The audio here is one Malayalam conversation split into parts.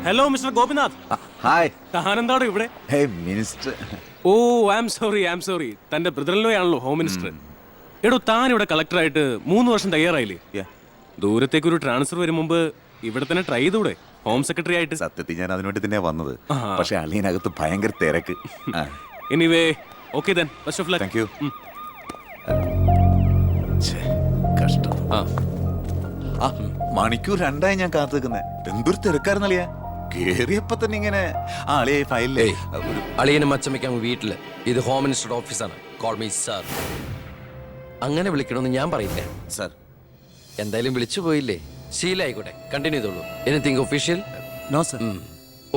Hello mister Gopinath. ഹായ്. താനെന്താണോ ഇവിടെ? Minister. Oh I am sorry. തന്റെ ബ്രദറിലോ ആണല്ലോ ഹോം മിനിസ്റ്റർ. എടോ, താൻ ഇവിടെ കളക്ടറായിട്ട് 3 വർഷം തയ്യാറായില്ലേ? ദൂരത്തേക്ക് ഒരു ട്രാൻസ്ഫർ വരും മുമ്പ് ഇവിടെ തന്നെ ട്രൈ ചെയ്തൂടെ ഹോം സെക്രട്ടറി ആയിട്ട്? സത്യത്തിൽ ഞാൻ അതിനുവേണ്ടി തന്നെ വന്നത്, പക്ഷെ അളിയനകത്ത് ഭയങ്കര തിരക്ക്. Anyway okay then, best of luck. Thank you. കഷ്ടം. മണിക്കൂർ 2 ഞാൻ കാത്തു നിൽക്കുന്നത്. എന്തൊരു തിരക്കായിരുന്നളിയാ. കേറിയപ്പോ തന്നെ ഇങ്ങനെ അളിയായി ഫയലിലേ. അളിയനും അച്ചമ്മയ്ക്കും വീട്ടില്. ഇത് ഹോം മിനിസ്റ്ററുടെ ഓഫീസാണ്. Call me sir. അങ്ങനെ വിളിക്കണമെന്ന് ഞാൻ പറയില്ല സർ. എന്തായാലും വിളിച്ചു പോയില്ലേ, ശീലായിക്കോട്ടെ, കണ്ടിന്യൂ ചെയ്തോളൂ. Anything official? No sir.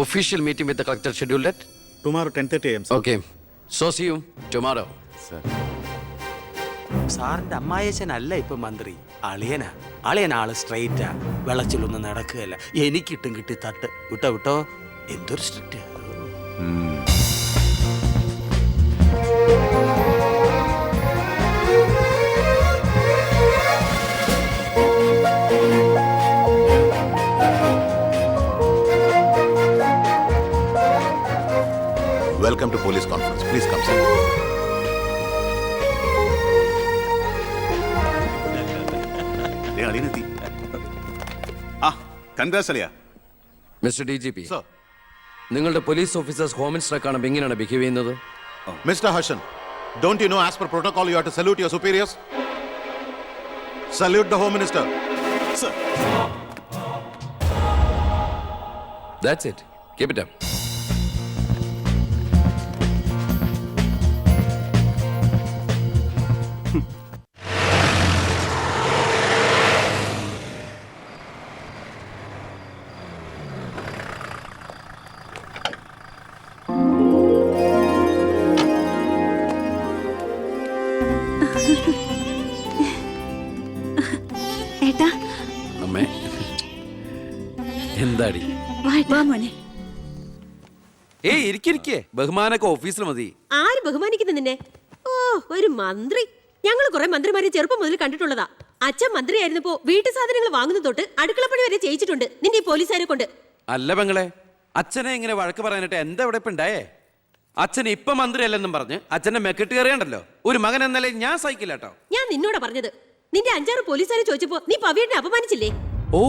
Official meeting with collector scheduled at tomorrow 10:30 AM. Okay, so see you tomorrow. Sir. സാറിന്റെ അമ്മായച്ചനല്ല ഇപ്പൊ മന്ത്രി, അളിയനാ ആള് സ്ട്രൈറ്റാ, വെള്ളച്ചിലൊന്നും നടക്കുകയല്ല. എനിക്കിട്ടും കിട്ടി തട്ട്. വിട്ടോ എന്തൊരു strict. Welcome to police conference. Please come sir. Mister DGP, നിങ്ങളുടെ പോലീസ് ഓഫീസേഴ്സ് ഹോം മിനിസ്റ്ററെ കാണുമ്പോൾ എങ്ങനെയാണ് ബിഹേവ് ചെയ്യുന്നത്? Mr. Harshan, don't you know as per protocol you have to salute your superiors? Salute the Home Minister. Sir. That's it. Keep it up. ഏട്ടാ, അമ്മേ, എന്താടി? വാ മോനെ. ഏയ് ഇരിക്കെ, ബഹുമാനൊക്കെ ഓഫീസിൽ മതി. ആര് ബഹുമാനിക്കുന്നു നിന്നെ? ഓ, ഒരു മന്ത്രി. ഞങ്ങൾ കുറെ മന്ത്രിമാരെ ചെറുപ്പം മുതൽ കണ്ടിട്ടുള്ളതാ. അച്ഛൻ മന്ത്രിയായിരുന്നപ്പോ വീട്ടു സാധനങ്ങൾ വാങ്ങുന്ന തൊട്ട് അടുക്കളപ്പണി വരെ ചെയ്യിച്ചിട്ടുണ്ട് നിന്റെ ഈ പോലീസുകാരെ കൊണ്ട്. അല്ല പെങ്ങളെ, അച്ഛനെ ഇങ്ങനെ വഴക്ക് പറയാനായിട്ട് എന്താ ഇവിടെ ഇപ്പൊ ഉണ്ടായേ? അച്ഛൻ ഇപ്പൊ മന്ത്രിയല്ലെന്നും പറഞ്ഞ് അച്ഛന്റെ മെക്കെട്ട് കയറിയണ്ടല്ലോ. ഒരു മകൻ എന്നല്ലേ ഞാൻ സഹിക്കില്ല കേട്ടോ. ഞാൻ നിന്നോടാ പറഞ്ഞത്. നിന്റെ 5-6 പോലീസുകാരെ ചോദിച്ചപ്പോ നീ പവിയനെ അപമാനിച്ചില്ലേ? ഓ,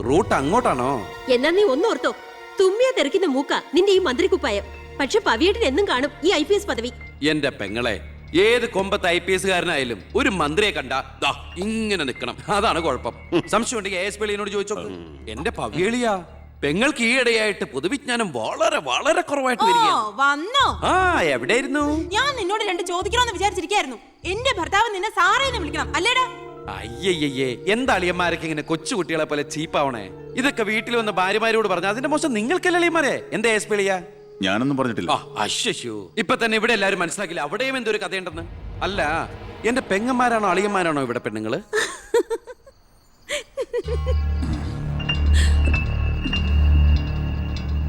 റൂട്ട് അങ്ങോട്ടാണോ? എന്നാ നീ ഒന്നോർത്തോ, തുമ്മിയ തെറിക്കുന്ന മൂക്ക നിന്റെ ഈ മന്ത്രിക്കുപ്പായം. പക്ഷെ പവിയേട്ടൻ എന്നും കാണും ഈ IPS പദവി. എന്റെ പെങ്ങളെ, ഏത് കൊമ്പത്ത് IPS കാരനായാലും ഒരു മന്ത്രിയെ കണ്ടാ ദാ ഇങ്ങനെ നിക്കണം. അതാണ് കുഴപ്പം. സംശയം ഉണ്ടെങ്കിൽ ASP ളിനോട് ചോദിച്ചോ. എന്റെ പവിയളിയാ, പെങ്ങൾക്ക് ഈയിടെയായിട്ട് പൊതുവിജ്ഞാനം വളരെ വളരെ കുറവായിട്ട് വന്നോ? ആ, എവിടെയായിരുന്നു? ഞാൻ നിന്നോട് 2 ചോദിക്കണമെന്ന് വിചാരിച്ചിരിക്കായിരുന്നു. എന്റെ ഭർത്താവ് നിന്നെ സാറേന്ന് വിളിക്കണം അല്ലേടാ? അയ്യയ്യേ, എന്താ അളിയന്മാരൊക്കെ ഇങ്ങനെ കൊച്ചു കുട്ടികളെ പോലെ ചീപ്പാവണേ? ഇതൊക്കെ വീട്ടിൽ വന്ന ഭാര്യമാരോട് പറഞ്ഞ അതിന്റെ മോശം നിങ്ങൾക്കല്ലേ അളിയന്മാരെ? എന്താ ASP ളിയാ? ഞാനൊന്നും പറഞ്ഞിട്ടില്ല. അശ്ശോ, ഇപ്പൊ തന്നെ ഇവിടെ എല്ലാരും മനസ്സിലാക്കില്ല അവിടെയും എന്തൊരു കഥയുണ്ടെന്ന്. അല്ല, എന്റെ പെങ്ങന്മാരാണോ അളിയന്മാരാണോ ഇവിടെ പെണ്ണുങ്ങള്?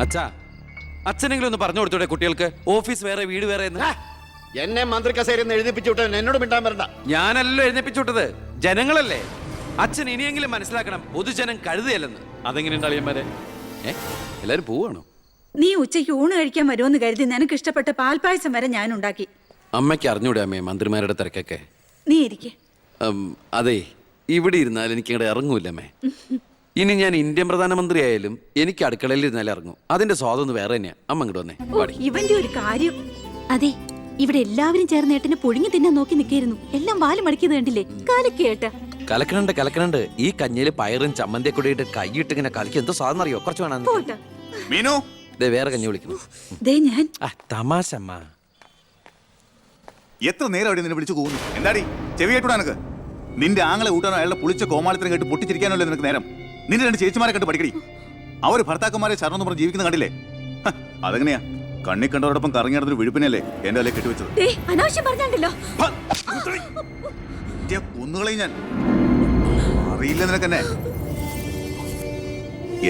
അച്ഛാ, അച്ഛനെങ്കിലും ഒന്ന് പറഞ്ഞു കൊടുത്തൂടെ കുട്ടികൾക്ക് ഓഫീസ് വേറെ വീട് വേറെ എന്ന്? എന്നെ മന്ത്രി കസേരയിൽ എഴുതിപ്പിച്ചു വിട്ട എന്നോട് മിണ്ടാൻ വരണ്ട. ഞാനല്ലോ എഴുന്നേപ്പിച്ചു വിട്ടത്, ജനങ്ങളല്ലേ. അച്ഛൻ ഇനിയെങ്കിലും മനസ്സിലാക്കണം, പൊതുജനം കഴുതയല്ലെന്ന്. അതെങ്ങനെയുണ്ട് അളിയന്മാരെ? എല്ലാരും പോവാണോ? നീ ഉച്ചയ്ക്ക് ഊണ് കഴിക്കാൻ വരുമെന്ന് കരുതി നിനക്ക് ഇഷ്ടപ്പെട്ട പാൽപ്പായസം വരെ ഞാൻ ഉണ്ടാക്കി. അമ്മയ്ക്ക് അറിഞ്ഞൂടെ അമ്മേ മന്ത്രിമാരുടെ തിരക്കൊക്കെ? നീ ഇരിക്കെ. അതെ, ഇവിടെ ഇരുന്നാൽ എനിക്ക് ഇങ്ങോട്ട് ഇറങ്ങൂല്ല അമ്മേ. ഇനി ഞാൻ ഇന്ത്യൻ പ്രധാനമന്ത്രി ആയാലും എനിക്ക് അടുക്കളയിൽ ഇരുന്നാലും ഇറങ്ങും. അതിന്റെ സ്വാദം വേറെ തന്നെയാ. അമ്മ ഇങ്ങോട്ട് വന്നേ. ഇവന്റെ ഒരു കാര്യം. അതെ, ഇവിടെ എല്ലാവരും ചേർന്ന് ഏട്ടനെ പുഴുങ്ങി തിന്നാൻ നോക്കി നിൽക്കായിരുന്നു. എല്ലാം വാല് മടക്കിയത് കണ്ടില്ലേ? കാലക്കേട്ട കലക്കണുണ്ട്. ഈ കഞ്ഞിയില് പയറും ചമ്മന്തിയൊക്കെ കൂടിയിട്ട് കൈയിട്ട് ഇങ്ങനെ കലക്കി എന്തോ സാധനം അറിയോ? കുറച്ച് വേണം. മീനു, വേറെ കഞ്ഞി വിളിക്കുന്നു. ഞാൻ തമാശ അമ്മ. എത്ര നേരം അവിടെ നിന്നെ വിളിച്ചു പോകുന്നു? എന്താടി ചെവി കേട്ടൂടാ നിനക്ക്? നിന്റെ ആങ്ങളെ കൂട്ടാനോ അയാളുടെ പുളിച്ച കോമാളിത്തരം കേട്ട് പൊട്ടിച്ചിരിക്കാനല്ലേ നിനക്ക് നേരം? നിന്റെ 2 ചേച്ചിമാരെ കണ്ട് പഠിക്കടി. അവര് ഭർത്താക്കന്മാരെ ശരണം പറഞ്ഞ് ജീവിക്കുന്ന കണ്ടില്ലേ? അതെങ്ങനെയാ? കണ്ണി കണ്ടവരോടൊപ്പം കറങ്ങി നടന്നൊരു വിഴുപ്പിനല്ലേ എന്റെ അല്ലേ കെട്ടിവെച്ചത്? അനാവശ്യം പറഞ്ഞാണ്ടല്ലോ. കുന്നുകളെ ഞാൻ അറിയില്ല നിനക്കെന്നെ.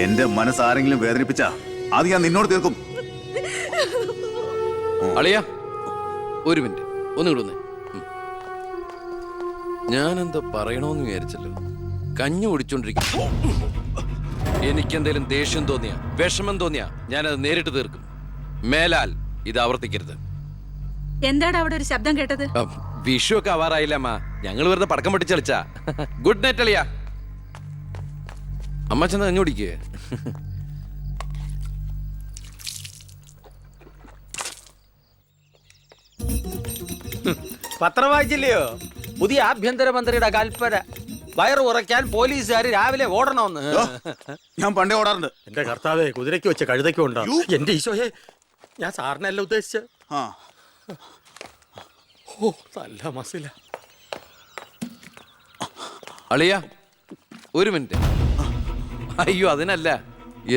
എന്റെ മനസ്സാരെങ്കിലും വേദനിപ്പിച്ചാ അത് ഞാൻ നിന്നോട് തീർക്കും. അളിയ, ഒരു മിനിറ്റ് ഒന്നും കൂടെ വന്നേ. ഞാനെന്താ പറയണോന്ന് വിചാരിച്ചല്ലോ. കഞ്ഞി കുടിച്ചോണ്ടിരിക്കും. എനിക്കെന്തേലും ദേഷ്യം തോന്നിയ, വിഷമം തോന്നിയ ഞാനത് നേരിട്ട് തീർക്കും. മേലാൽ ഇത് ആവർത്തിക്കരുത്. എന്താടാ അവിടെ ഒരു ശബ്ദം കേട്ടത്? വിഷു ഒക്കെ ആവാറായില്ല അമ്മ. ഞങ്ങൾ വെറുതെ പടക്കം പൊട്ടിച്ചളിച്ചാ. ഗുഡ് നൈറ്റ് അളിയ. അമ്മ ചെന്ന് കഞ്ഞി കുടിക്ക്. പത്രം വായിച്ചില്ലയോ? പുതിയ ആഭ്യന്തരമന്ത്രിയുടെ കൽപ്പന. വയറ് കുറയ്ക്കാൻ പോലീസുകാർ രാവിലെ ഓടണമെന്ന്. ഞാൻ പണ്ടേ ഓടാറുണ്ട്. എന്റെ കർത്താവേ, കുതിരയ്ക്ക് വെച്ച കഴുതയ്ക്കും ഉണ്ടോ? എന്റെ ഈശോയെ, ഞാൻ സാറിനല്ല ഉദ്ദേശിച്ചത്. ആ ഓ, നല്ല മസില. അളിയ ഒരു മിനിറ്റ്. അയ്യോ അതിനല്ല,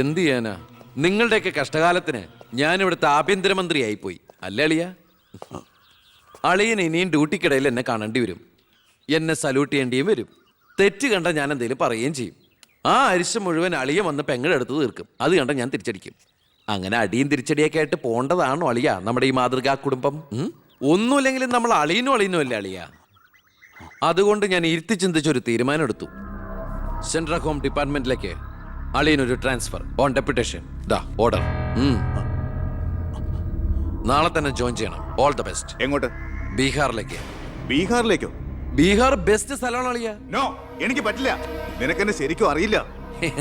എന്ത് ചെയ്യാനാ? നിങ്ങളുടെയൊക്കെ കഷ്ടകാലത്തിന് ഞാൻ ഇവിടുത്തെ ആഭ്യന്തരമന്ത്രിയായി പോയി അല്ലേ അളിയ? അളിയൻ ഇനിയും ഡ്യൂട്ടിക്കിടയിൽ എന്നെ കാണേണ്ടി വരും. എന്നെ സല്യൂട്ട് ചെയ്യേണ്ടിയും വരും. തെറ്റ് കണ്ട ഞാൻ എന്തെങ്കിലും പറയുകയും ചെയ്യും. ആ അരിശം മുഴുവൻ അളിയ വന്ന് പെങ്ങളെടുത്ത് തീർക്കും. അത് കണ്ട ഞാൻ തിരിച്ചടിക്കും. അങ്ങനെ അടിയും തിരിച്ചടിയൊക്കെ ആയിട്ട് പോണ്ടതാണോ അളിയ നമ്മുടെ ഈ മാതൃകാ കുടുംബം? ഒന്നുമില്ലെങ്കിലും നമ്മൾ അളിയനും അല്ലേ അളിയ? അതുകൊണ്ട് ഞാൻ ഇരുത്തി ചിന്തിച്ചൊരു തീരുമാനം എടുത്തു. സെൻട്രൽ ഹോം ഡിപ്പാർട്ട്മെന്റിലേക്ക് അളിയനൊരു ട്രാൻസ്ഫർ ഓൺ ഡെപ്യൂട്ടേഷൻ. ദാ ഓർഡർ. നാളെ തന്നെ ജോയിൻ ചെയ്യണം. All the best. എങ്ങോട്ട്? ബീഹാറിലേക്ക്. ബീഹാറിലേക്കോ? ബീഹാർ ബെസ്റ്റ് സ്ഥലമാണ് അളിയ. നോ, എനിക്ക് പറ്റില്ല. നിനക്കെന്നെ ശരിക്കും അറിയില്ല.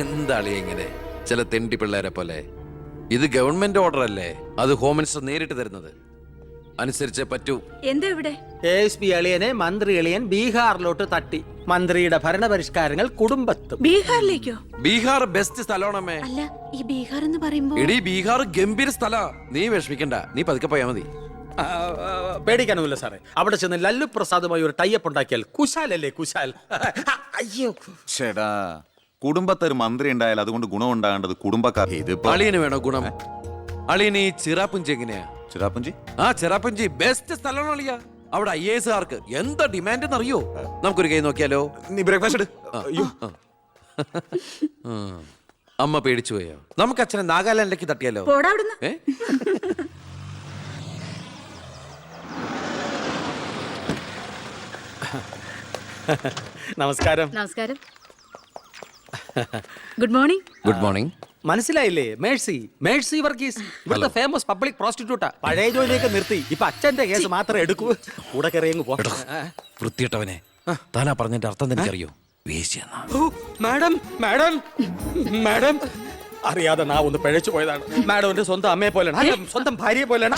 എന്താ അളിയ ഇങ്ങനെ ചില തെണ്ടി പിള്ളേരെ പോലെ? ഇത് ഗവൺമെന്റ് ഓർഡർ അല്ലേ? അത് ഹോം മിനിസ്റ്റർ നേരിട്ട് തരുന്നത്. അനുസരിച്ചേ പറ്റൂ. എന്താ ഇവിടെ? ASP അളിയനെ മന്ത്രി അളിയൻ ബീഹാറിലോട്ട് തട്ടി. മന്ത്രിയുടെ ഭരണപരിഷ്കാരങ്ങൾ കുടുംബത്തും. ബീഹാറിലേക്കോ? ബീഹാർ ബെസ്റ്റ് സ്ഥലമാണമ്മേ. അല്ല, ഈ ബീഹാർ എന്ന് പറയുമ്പോ എടി ബീഹാർ ഗംഭീര സ്ഥല. നീ വിഷമിക്കണ്ട, നീ പതുക്കെ പോയാ മതി. പേടിക്കാനൊന്നുമില്ല സാറേ. അവിടെ ചെന്ന് ലല്ലു പ്രസാദുമായി ഒരു ടൈപ്പ് ഉണ്ടാക്കിയാൽ കുശാലല്ലേ കുശാൽ. അയ്യോ ചേടാ, കുടുംബത്തൊരു മന്ത്രി ഉണ്ടായാൽ അതുകൊണ്ട് ഗുണം ഉണ്ടാകേണ്ടത് കുടുംബക്കാർ. ഇതിപ്പോ അളിയന് വേണോ ഗുണം? അളിയന് ഈ ചിറാപ്പുഞ്ചി എങ്ങനെയാ? ചിറാപ്പുഞ്ചി? ആ ചിറാപ്പുഞ്ചി ബെസ്റ്റ് സ്ഥലമാണ് അളിയ. അവിടെ IAS കാർക്ക് എന്താ ഡിമാൻഡ് എന്നറിയോ? നമുക്കൊരു കൈ നോക്കിയാലോ? നീ ബ്രേക്ക്ഫാസ്റ്റ് അമ്മ പേടിച്ചു പോയോ? നമുക്ക് അച്ഛനെ നാഗാലാൻഡിലേക്ക് തട്ടിയാലോ? പോടാ അവിടുന്ന്. ഏ? നമസ്കാരം. നമസ്കാരം. Good morning. Good morning. മനസ്സിലായില്ലേ? മേഴ്സി വർഗീസ്, ഇവിടുത്തെ ഫേമസ് പബ്ലിക് പ്രോസ്റ്റിറ്റ്യൂട്ടാ. പഴയ ജോലിയൊക്കെ നിർത്തി ഇപ്പൊ അച്ഛന്റെ കേസ് മാത്രമേ എടുക്കൂ. കൂടെ കയറിയങ്ങ് പോ. വൃത്തിയിട്ടവനെ, താനാ പറഞ്ഞതിന്റെ അർത്ഥം എനിക്കറിയോ? വേശ്യെന്നാ. മാഡം മാഡം മാഡം അറിയാതെ നാ ഒന്ന് പിഴച്ചു പോയതാണ്. മാഡം എന്റെ സ്വന്തം അമ്മയെ പോലെയാണ്, അല്ല, സ്വന്തം ഭാര്യയെ പോലെയാണ്.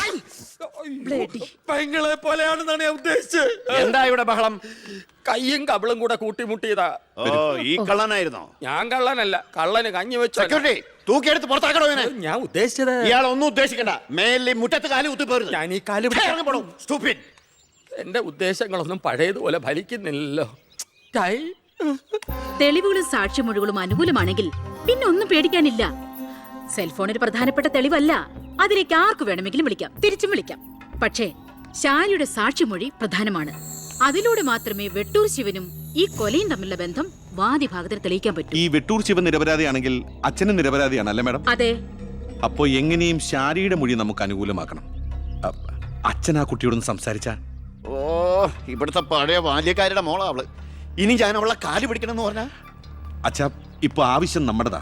പെങ്ങളെ പോലെയാണെന്നാണ് ഞാൻ ഉദ്ദേശിച്ചത്. എന്താ ഇവിടെ ബഹളം? കയ്യും കബളും കൂടെ കൂട്ടിമുട്ടിയതാ. ഓ, ഈ കള്ളനായിരുന്നോ? ഞാൻ കള്ളനല്ല, കള്ളന് കഞ്ഞി വെച്ചു. സെക്യൂരിറ്റി, തൂക്കിയെടുത്ത് പുറത്താക്കണോ ഇതിനെ? ഞാൻ ഉദ്ദേശിച്ചത് ഇയാളൊന്നും ഉദ്ദേശിക്കണ്ട. മേലിൽ മുറ്റത്ത് കാലി കുത്തിപ്പോരുത്. ഞാൻ ഈ കാല് എന്റെ ഉദ്ദേശങ്ങളൊന്നും പഴയതുപോലെ ഫലിക്കുന്നില്ലല്ലോ. തെളിവുകളും സാക്ഷിമൊഴികളും അനുകൂലമാണെങ്കിൽ പിന്നെ ഒന്നും പേടിക്കാനില്ല. സെൽഫോൺ ഒരു പ്രധാനപ്പെട്ട തെളിവല്ല. അതിലേക്ക് ആർക്ക് വേണമെങ്കിലും വിളിക്കാം, തിരിച്ചും വിളിക്കാം. പക്ഷേ ശാലിയുടെ സാക്ഷിമൊഴി പ്രധാനമാണ്. അതിലൂടെ മാത്രമേ വെട്ടൂർ ശിവനും ഈ കൊലയും തമ്മിലുള്ള ബന്ധം വാദിഭാഗത്തിൽ തെളിയിക്കാൻ പറ്റൂ. ഈ വെട്ടൂർ ശിവൻ നിരപരാധിയാണെങ്കിൽ അച്ഛനും നിരപരാധിയാണ് അല്ലേ മാഡം? അതെ. അപ്പോ എങ്ങനെയും ശാരിയുടെ മൊഴി നമുക്ക് അനുകൂലമാക്കണം. അച്ഛൻ ആ കുട്ടിയോടൊന്ന് സംസാരിച്ചാ? ഓ, ഇവിടുത്തെ പഴയ ബാല്യക്കാരുടെ മോളാ അവള്. ഇനി ഞാൻ അവളെ കാല് പിടിക്കണമെന്ന് പറഞ്ഞാ? അച്ഛാ, ഇപ്പൊ ആവശ്യം നമ്മുടെതാ.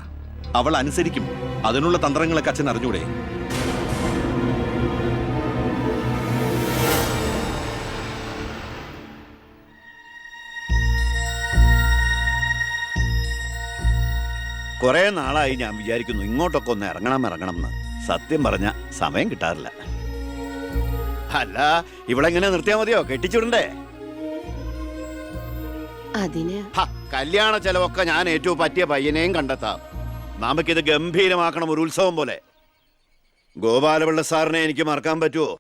അവൾ അനുസരിക്കും. അതിനുള്ള തന്ത്രങ്ങളൊക്കെ അച്ഛൻ അറിഞ്ഞൂടെ? കുറെ നാളായി ഞാൻ വിചാരിക്കുന്നു ഇങ്ങോട്ടൊക്കെ ഒന്ന് ഇറങ്ങണം എന്ന്. സത്യം പറഞ്ഞ സമയം കിട്ടാറില്ല. അല്ല, ഇവളെങ്ങനെ നിർത്തിയാ മതിയോ? കെട്ടിച്ചുവിടണ്ടേ? അതിന് കല്യാണ ചെലവൊക്കെ ഞാൻ ഏറ്റവും പറ്റിയ പയ്യനെയും കണ്ടെത്താം. നമുക്കിത് ഗംഭീരമാക്കണം, ഒരു ഉത്സവം പോലെ. ഗോപാലപിള്ള സാറിനെ എനിക്ക് മറക്കാൻ പറ്റുമോ?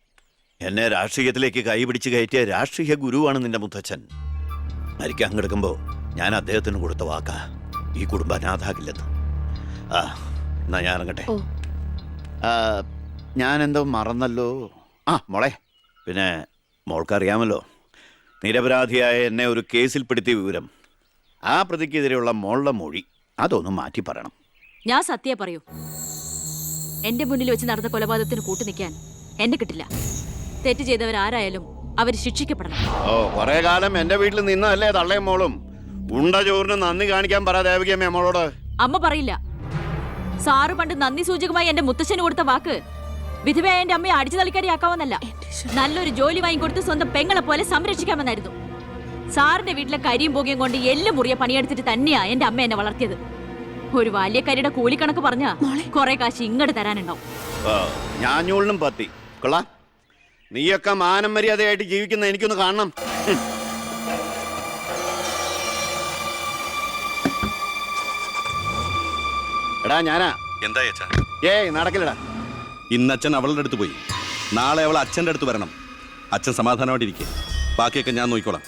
എന്നെ രാഷ്ട്രീയത്തിലേക്ക് കൈപിടിച്ച് കയറ്റിയ രാഷ്ട്രീയ ഗുരുവാണ് നിന്റെ മുത്തച്ഛൻ. മരിക്കാൻ കിടക്കുമ്പോ ഞാൻ അദ്ദേഹത്തിന് കൊടുത്ത വാക്കാ, ഈ കുടുംബം അനാഥാകില്ലെന്ന്. എന്നാ ഞാൻ ഇറങ്ങട്ടെ. ഞാൻ എന്തോ മറന്നല്ലോ. മോളെ, പിന്നെ മോൾക്കറിയാമല്ലോ നിരപരാധിയായ എന്നെ ഒരു കേസിൽപ്പെടുത്തിയ വിവരം. ആ പ്രതിക്കെതിരെയുള്ള മോളുടെ മൊഴി അതൊന്നും മാറ്റി പറയണം. ഞാൻ സത്യ പറയൂ. എന്റെ മുന്നിൽ വെച്ച് നടന്ന കൊലപാതകത്തിന് കൂട്ടു നിൽക്കാൻ എന്നെ കിട്ടില്ല. തെറ്റ് ചെയ്തവരാരായാലും അവര് ശിക്ഷിക്കപ്പെടണം. ഓ, കുറെ കാലം എന്റെ വീട്ടിൽ നിന്നല്ലേ തള്ളയും മോളും. ഉണ്ട ചോറിന് നന്ദി കാണിക്കാൻ പറ ദേവകിയമ്മ മോളോട്. അമ്മ പറയില്ല. സാറ് പണ്ട് നന്ദി സൂചകമായി എന്റെ മുത്തശ്ശന് കൊടുത്ത വാക്ക് വിധവയായ എന്റെ അമ്മയെ അടിച്ചു തളിക്കാരിയാക്കാമെന്നല്ല, നല്ലൊരു ജോലി വാങ്ങിക്കൊടുത്ത് സ്വന്തം പെങ്ങളെ പോലെ സംരക്ഷിക്കാമെന്നായിരുന്നു. സാറിന്റെ വീട്ടിലെ കരിയും പുകയും കൊണ്ട് എല്ലാം മുറിയ പണിയെടുത്തിട്ട് തന്നെയാ എന്റെ അമ്മ എന്നെ വളർത്തിയത്. ഒരു വലിയ കരിയുടെ കൂലിക്കണക്ക് പറഞ്ഞാ കുറെ കാശ് ഇങ്ങോട്ട് തരാനുണ്ടാവും. ഞാഞ്ഞൂളിനും പത്തി കൊള്ളാം. നീയൊക്കെ മാനം മര്യാദയായിട്ട് ജീവിക്കുന്ന എനിക്കൊന്ന് കാണണം. എടാ ഞാനാ. എന്താ അച്ഛാ? ഏയ് നടക്കില്ലടാ. ഇന്ന് അച്ഛൻ അവളുടെ അടുത്ത് പോയി, നാളെ അവൾ അച്ഛൻ്റെ അടുത്ത് വരണം. അച്ഛൻ സമാധാനമായിട്ടിരിക്കുക, ബാക്കിയൊക്കെ ഞാൻ നോക്കിക്കോളാം.